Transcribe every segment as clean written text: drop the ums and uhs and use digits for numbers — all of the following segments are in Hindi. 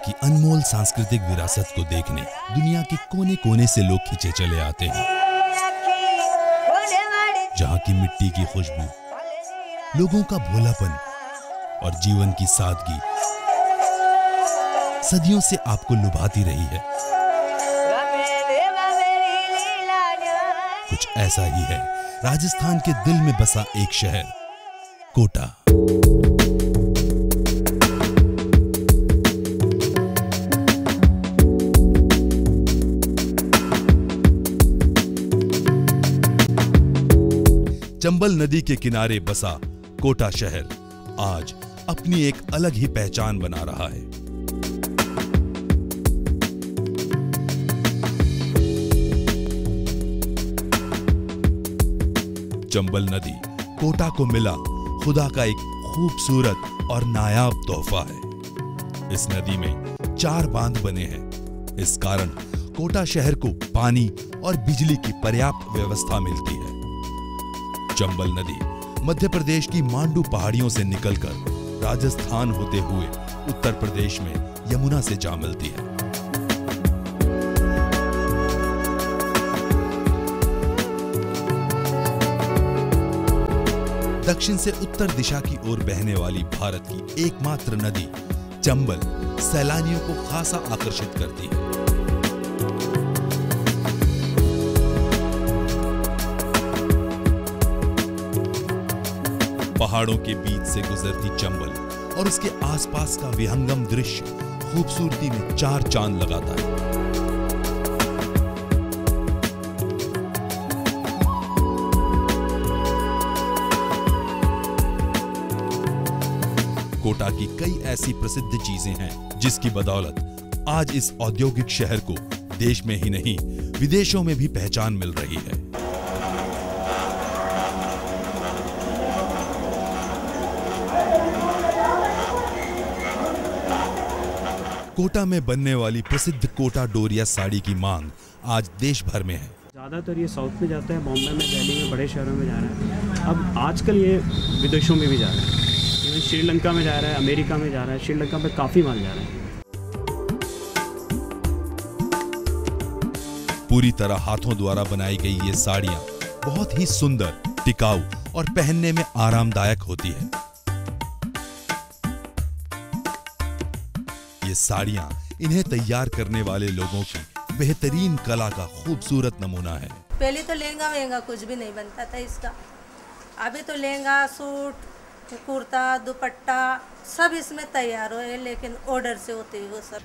की अनमोल सांस्कृतिक विरासत को देखने दुनिया के कोने कोने से लोग खिंचे चले आते हैं। जहां की मिट्टी की खुशबू, लोगों का भोलापन और जीवन की सादगी सदियों से आपको लुभाती रही है। कुछ ऐसा ही है राजस्थान के दिल में बसा एक शहर, कोटा। चंबल नदी के किनारे बसा कोटा शहर आज अपनी एक अलग ही पहचान बना रहा है। चंबल नदी कोटा को मिला खुदा का एक खूबसूरत और नायाब तोहफा है। इस नदी में 4 बांध बने हैं। इस कारण कोटा शहर को पानी और बिजली की पर्याप्त व्यवस्था मिलती है। चंबल नदी मध्य प्रदेश की मांडू पहाड़ियों से निकलकर राजस्थान होते हुए उत्तर प्रदेश में यमुना से जा मिलती है। दक्षिण से उत्तर दिशा की ओर बहने वाली भारत की एकमात्र नदी चंबल सैलानियों को खासा आकर्षित करती है। पहाड़ों के बीच से गुजरती चंबल और उसके आसपास का विहंगम दृश्य खूबसूरती में 4 चांद लगाता है। कोटा की कई ऐसी प्रसिद्ध चीजें हैं जिसकी बदौलत आज इस औद्योगिक शहर को देश में ही नहीं विदेशों में भी पहचान मिल रही है। कोटा में बनने वाली प्रसिद्ध कोटा डोरिया साड़ी की मांग आज देश भर में है। ज़्यादातर ये साउथ में जाता है, बॉम्बे में, दिल्ली में, बड़े शहरों में जा रहा है। अब आजकल ये विदेशों में भी जा रहा है, इवन श्रीलंका में जा रहा है, अमेरिका में जा रहा है। श्रीलंका में काफ़ी माल जा रहा है। पूरी तरह हाथों द्वारा बनाई गई ये साड़ियां बहुत ही सुंदर, टिकाऊ और पहनने में आरामदायक होती है। ये साड़ियां इन्हें तैयार करने वाले लोगों की बेहतरीन कला का खूबसूरत नमूना है। पहले तो लहंगा वहंगा कुछ भी नहीं बनता था इसका। अभी तो लहंगा, सूट, कुर्ता, दुपट्टा सब इसमें तैयार हो है, लेकिन ऑर्डर से होते हैं वो सब।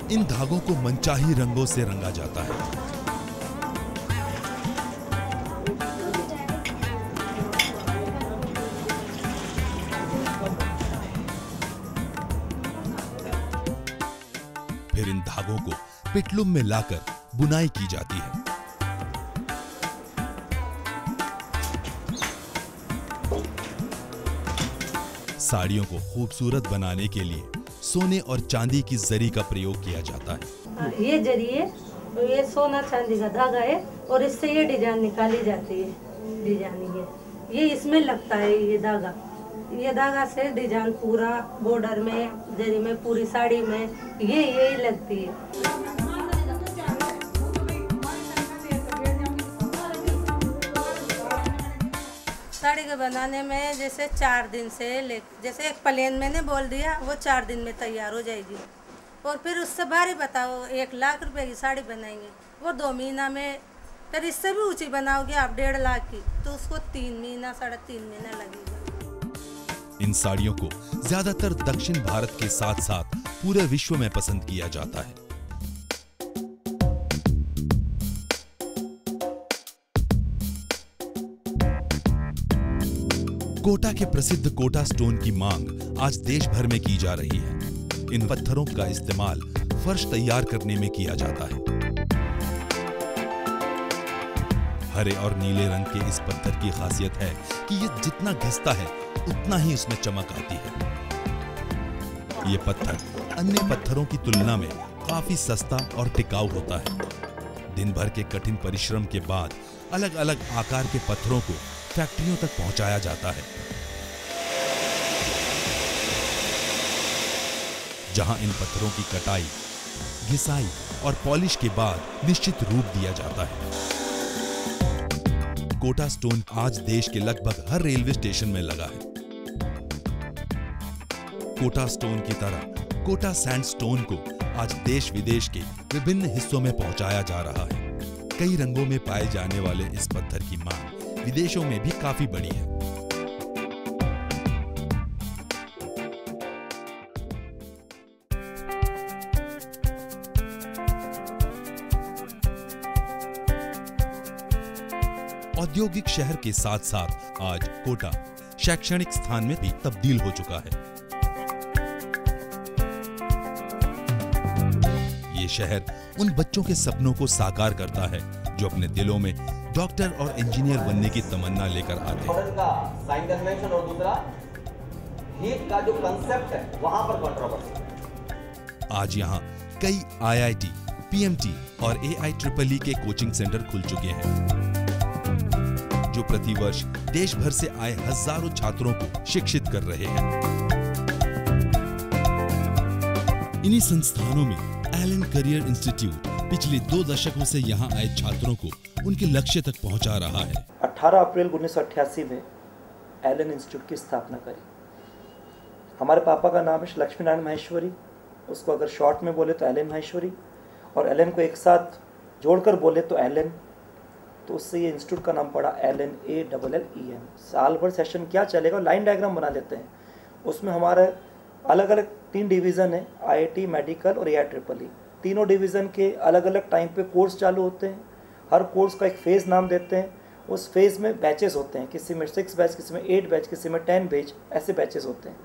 इन धागों को मनचाही रंगों से रंगा जाता है। फिर इन धागों को पिटलुम में लाकर बुनाई की जाती है। साड़ियों को खूबसूरत बनाने के लिए सोने और चांदी की जरी का प्रयोग किया जाता है। ये जरी है, ये सोना चांदी का धागा है और इससे ये डिजाइन निकाली जाती है। डिजाइन ये इसमें लगता है। ये धागा से डिजाइन पूरा बॉर्डर में, जरी में, पूरी साड़ी में यही लगती है। साड़ी के बनाने में जैसे 4 दिन से जैसे एक प्लेन मैंने बोल दिया, वो 4 दिन में तैयार हो जाएगी। और फिर उससे भारी बताओ 1 लाख रुपए की साड़ी बनाएंगे, वो 2 महीना में। फिर इससे भी ऊंची बनाओगे आप 1.5 लाख की, तो उसको 3 महीना 3.5 महीना लगेगा। इन साड़ियों को ज्यादातर दक्षिण भारत के साथ साथ पूरे विश्व में पसंद किया जाता है। कोटा के प्रसिद्ध कोटा स्टोन की मांग आज देश भर में की जा रही है। इन पत्थरों का इस्तेमाल फर्श तैयार करने में किया जाता है। हरे और नीले रंग के इस पत्थर की खासियत है कि ये जितना घिसता है उतना ही उसमें चमक आती है। ये पत्थर अन्य पत्थरों की तुलना में काफी सस्ता और टिकाऊ होता है। दिन भर के कठिन परिश्रम के बाद अलग अलग आकार के पत्थरों को फैक्ट्रियों तक पहुंचाया जाता है, जहां इन पत्थरों की कटाई, घिसाई और पॉलिश के बाद निश्चित रूप दिया जाता है। कोटा स्टोन आज देश के लगभग हर रेलवे स्टेशन में लगा है। कोटा स्टोन की तरह कोटा सैंडस्टोन को आज देश विदेश के विभिन्न हिस्सों में पहुंचाया जा रहा है। कई रंगों में पाए जाने वाले इस पत्थर की मांग विदेशों में भी काफी बड़ी है। औद्योगिक शहर के साथ साथ आज कोटा शैक्षणिक स्थान में भी तब्दील हो चुका है। ये शहर उन बच्चों के सपनों को साकार करता है जो अपने दिलों में डॉक्टर और इंजीनियर बनने की तमन्ना लेकर आते हैं। का साइन कन्वेंशन और दूसरा हीट का जो कांसेप्ट है वहां पर कंट्रोवर्सी। आज यहाँ कई IIT, PMT और AIEEE के कोचिंग सेंटर खुल चुके हैं, जो प्रतिवर्ष देश भर से आए हजारों छात्रों को शिक्षित कर रहे हैं। इन्हीं संस्थानों में एलन करियर इंस्टीट्यूट पिछले 2 दशकों से यहाँ आए छात्रों को उनके लक्ष्य तक पहुँचा रहा है। 18 अप्रैल 1988 में एलन इंस्टीट्यूट की स्थापना करी। हमारे पापा का नाम है लक्ष्मी नारायण माहेश्वरी, उसको अगर शॉर्ट में बोले तो एलन माहेश्वरी, और एलन को एक साथ जोड़कर बोले तो एलन, तो उससे ये इंस्टीट्यूट का नाम पड़ा LNALLEN। साल भर सेशन क्या चलेगा, लाइन डायग्राम बना लेते हैं। उसमें हमारे अलग अलग 3 डिवीज़न है, IIT, मेडिकल और AIEEE। तीनों डिवीज़न के अलग अलग टाइम पे कोर्स चालू होते हैं। हर कोर्स का एक फेज़ नाम देते हैं। उस फेज़ में बैचेस होते हैं, किसी में 6 बैच, किसी में 8 बैच, किसी में 10 बैच, ऐसे बैचेस होते हैं।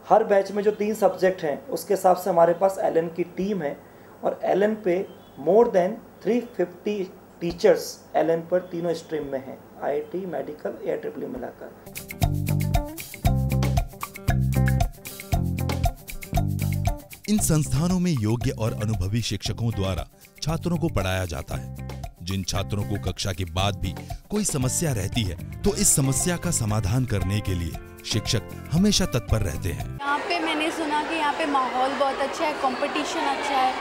हर बैच में जो 3 सब्जेक्ट हैं उसके हिसाब से हमारे पास एलन की टीम है, और एलन पे मोर देन 350 टीचर्स एलन पर तीनों स्ट्रीम में हैं, IIT, मेडिकल, AIEEE मिलाकर। इन संस्थानों में योग्य और अनुभवी शिक्षकों द्वारा छात्रों को पढ़ाया जाता है। जिन छात्रों को कक्षा के बाद भी कोई समस्या रहती है तो इस समस्या का समाधान करने के लिए शिक्षक हमेशा तत्पर रहते हैं। यहाँ पे मैंने सुना कि यहाँ पे माहौल बहुत अच्छा है, कंपटीशन अच्छा है,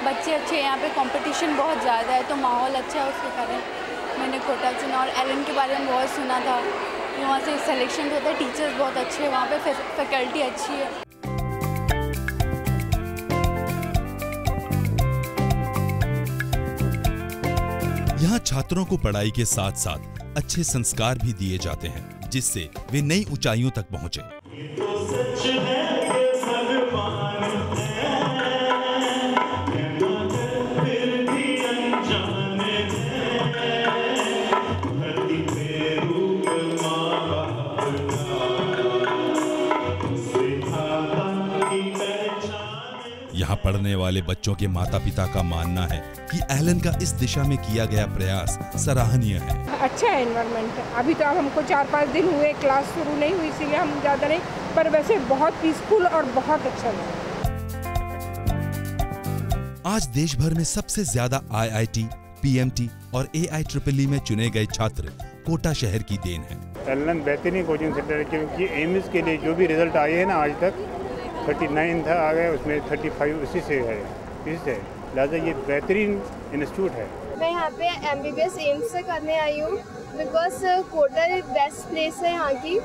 बच्चे अच्छे हैं, यहाँ पे कंपटीशन बहुत ज़्यादा है, तो माहौल अच्छा है, उसके कारण मैंने कोटा चुना। और एलन के बारे में बहुत सुना था, वहाँ से सिलेक्शन होता है, टीचर्स बहुत अच्छे हैं, वहाँ पे फैकल्टी अच्छी है। यहाँ छात्रों को पढ़ाई के साथ साथ अच्छे संस्कार भी दिए जाते हैं, जिससे वे नई ऊंचाइयों तक पहुंचे। यहाँ पढ़ने वाले बच्चों के माता पिता का मानना है कि एलन का इस दिशा में किया गया प्रयास सराहनीय है। अच्छा है एनवायरनमेंट। अभी तो हमको 4-5 दिन हुए, क्लास शुरू नहीं हुई, इसीलिए हम ज़्यादा नहीं, पर वैसे बहुत पीसफुल और बहुत अच्छा लगा। आज देश भर में सबसे ज्यादा IIT, PMT और AIEEE में चुने गए छात्र कोटा शहर की देन है। एलन बेहतरीन कोचिंग सेंटर है, क्योंकि एम्स के लिए जो भी रिजल्ट आए हैं ना आज तक 39 था आ गया, उसमें 35 उसी से है, इससे लिहाजा ये बेहतरीन इंस्टीट्यूट है। मैं यहाँ पे MBBS एम्स से करने आई हूँ, बिकॉज कोटा बेस्ट प्लेस है यहाँ की।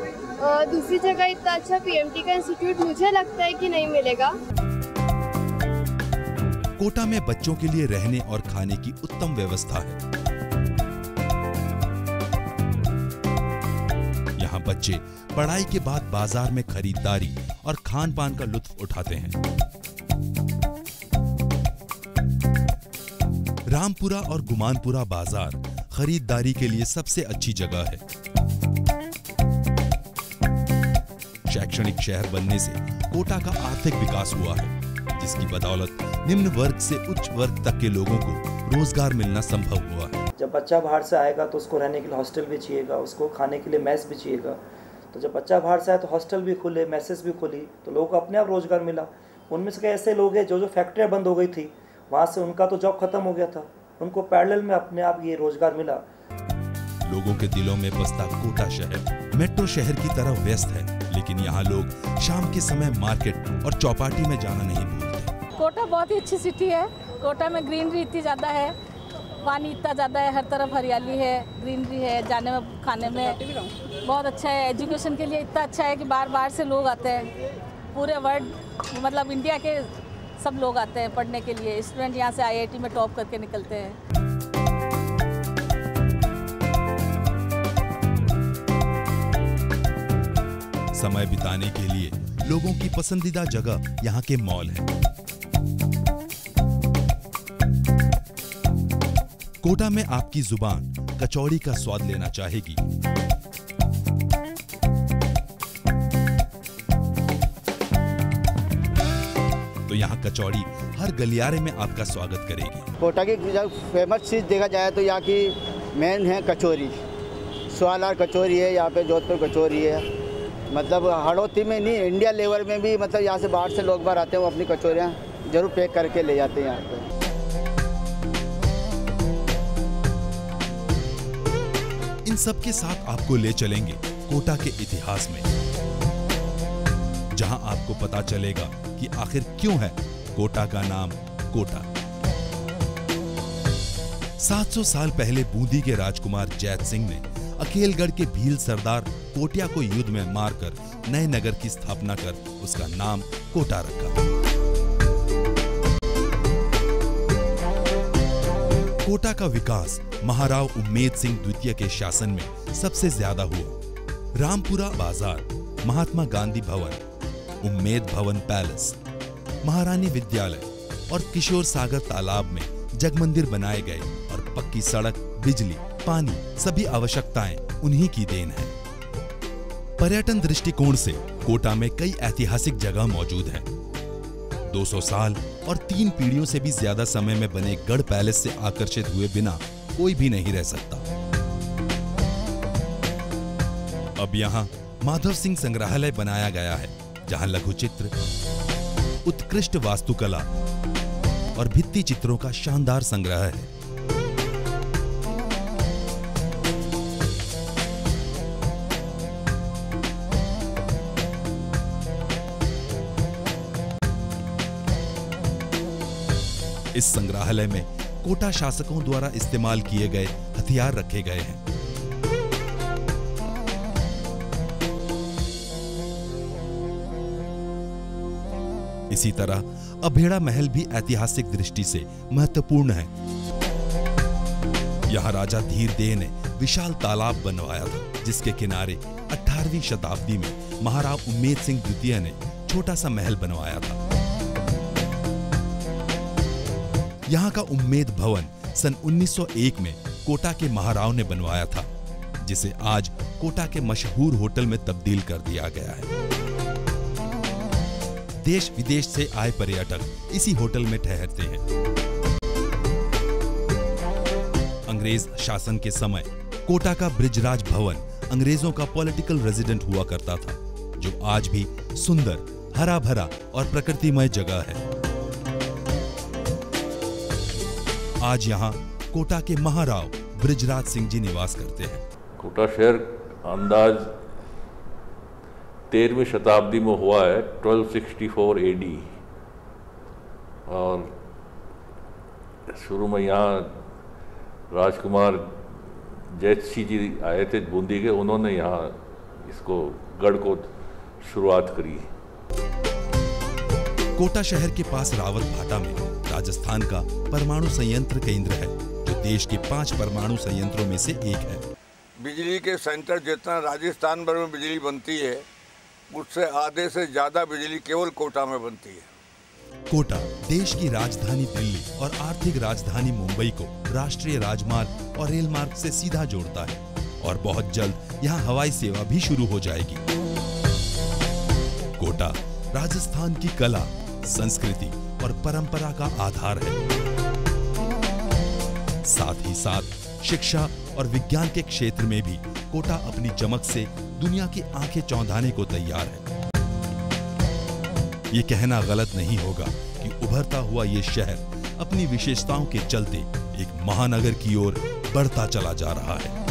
दूसरी जगह इतना अच्छा PMT का इंस्टीट्यूट मुझे लगता है कि नहीं मिलेगा। कोटा में बच्चों के लिए रहने और खाने की उत्तम व्यवस्था है। यहाँ बच्चे पढ़ाई के बाद बाजार में खरीदारी और खान पान का लुत्फ उठाते हैं। रामपुरा और गुमानपुरा बाजार खरीदारी के लिए सबसे अच्छी जगह है। शैक्षणिक शहर बनने से कोटा का आर्थिक विकास हुआ है, जिसकी बदौलत निम्न वर्ग से उच्च वर्ग तक के लोगों को रोजगार मिलना संभव हुआ है। जब बच्चा बाहर से आएगा तो उसको रहने के लिए हॉस्टल भी चाहिएगा, उसको खाने के लिए मेस भी चाहिएगा। तो जब बच्चा बाहर से आया तो हॉस्टल भी खुले, मेसेस भी खुली, तो लोगों को अपने आप रोजगार मिला। उनमें से कई ऐसे लोग हैं जो फैक्ट्रियाँ बंद हो गई थी, वहाँ से उनका तो जॉब खत्म हो गया था, उनको पैरेलल में अपने आप ये रोजगार मिला। लोगों के दिलों में बसता कोटा शहर मेट्रो शहर की तरह व्यस्त है, लेकिन यहाँ लोग शाम के समय मार्केट और चौपाटी में जाना नहीं भूलते। कोटा बहुत ही अच्छी सिटी है। कोटा में ग्रीनरी इतनी ज़्यादा है, पानी इतना ज़्यादा है, हर तरफ हरियाली है, ग्रीनरी है, जाने में खाने में बहुत अच्छा है। एजुकेशन के लिए इतना अच्छा है कि बार बार से लोग आते हैं, पूरे वर्ल्ड मतलब इंडिया के सब लोग आते हैं पढ़ने के लिए। स्टूडेंट यहाँ से IIT में टॉप करके निकलते हैं। समय बिताने के लिए लोगों की पसंदीदा जगह यहाँ के मॉल हैं। कोटा में आपकी जुबान कचौड़ी का स्वाद लेना चाहेगी तो यहाँ कचौड़ी हर गलियारे में आपका स्वागत करेगी। कोटा की जब फेमस चीज़ देखा जाए तो यहाँ की मेन है कचौरी। स्वालार कचौरी है, यहाँ पे जोधपुर कचौरी है। मतलब हड़ौती में नहीं, इंडिया लेवल में भी मतलब यहाँ से बाहर से लोग बाहर आते हैं, वो अपनी कचौरियाँ जरूर पैक करके ले जाते हैं यहाँ पे। इन सब के साथ आपको ले चलेंगे कोटा के इतिहास में, जहां आपको पता चलेगा कि आखिर क्यों है कोटा का नाम कोटा। 700 साल पहले बूंदी के राजकुमार जैत सिंह ने अकेलगढ़ के भील सरदार कोटिया को युद्ध में मारकर नए नगर की स्थापना कर उसका नाम कोटा रखा। कोटा का विकास महाराव उम्मेद सिंह द्वितीय के शासन में सबसे ज्यादा हुआ। रामपुरा बाजार, महात्मा गांधी भवन, उम्मेद भवन पैलेस, महारानी विद्यालय और किशोर सागर तालाब में जगमंदिर बनाए गए और पक्की सड़क, बिजली, पानी सभी आवश्यकताएं उन्हीं की देन है। पर्यटन दृष्टिकोण से कोटा में कई ऐतिहासिक जगह मौजूद हैं। 200 साल और 3 पीढ़ियों से भी ज्यादा समय में बने गढ़ पैलेस से आकर्षित हुए बिना कोई भी नहीं रह सकता। अब यहाँ माधव सिंह संग्रहालय बनाया गया है, जहाँ लघु चित्र, उत्कृष्ट वास्तुकला और भित्ति चित्रों का शानदार संग्रह है। इस संग्रहालय में कोटा शासकों द्वारा इस्तेमाल किए गए हथियार रखे गए हैं। इसी तरह अभेड़ा महल भी ऐतिहासिक दृष्टि से महत्वपूर्ण है। यहाँ राजा धीरदेव ने विशाल तालाब बनवाया था, जिसके किनारे 18वीं शताब्दी में महाराव उम्मेद सिंह द्वितीय ने छोटा सा महल बनवाया था। यहाँ का उम्मेद भवन सन 1901 में कोटा के महाराव ने बनवाया था, जिसे आज कोटा के मशहूर होटल में तब्दील कर दिया गया है। देश विदेश से आए पर्यटक इसी होटल में ठहरते हैं। अंग्रेज शासन के समय कोटा का बृजराज भवन अंग्रेजों का पॉलिटिकल रेजिडेंट हुआ करता था, जो आज भी सुंदर, हरा भरा और प्रकृतिमय जगह है। आज यहाँ कोटा के महाराव बृजराज सिंह जी निवास करते हैं। कोटा शहर अंदाज 13वीं शताब्दी में हुआ है, 1264 AD। और शुरू में यहाँ राजकुमार जैत सिंह जी आए थे बूंदी के, उन्होंने यहाँ इसको गढ़ को शुरुआत करी। कोटा शहर के पास रावत भाटा में राजस्थान का परमाणु संयंत्र केंद्र है, जो देश के 5 परमाणु संयंत्रों में से एक है। बिजली के सेंटर जितना राजस्थान भर में बिजली बनती है, उससे आधे से ज्यादा बिजली केवल कोटा में बनती है। कोटा देश की राजधानी दिल्ली और आर्थिक राजधानी मुंबई को राष्ट्रीय राजमार्ग और रेल मार्ग से सीधा जोड़ता है, और बहुत जल्द यहाँ हवाई सेवा भी शुरू हो जाएगी। कोटा राजस्थान की कला, संस्कृति और परंपरा का आधार है। साथ ही साथ शिक्षा और विज्ञान के क्षेत्र में भी कोटा अपनी चमक से दुनिया की आंखें चौंधाने को तैयार है। ये कहना गलत नहीं होगा कि उभरता हुआ ये शहर अपनी विशेषताओं के चलते एक महानगर की ओर बढ़ता चला जा रहा है।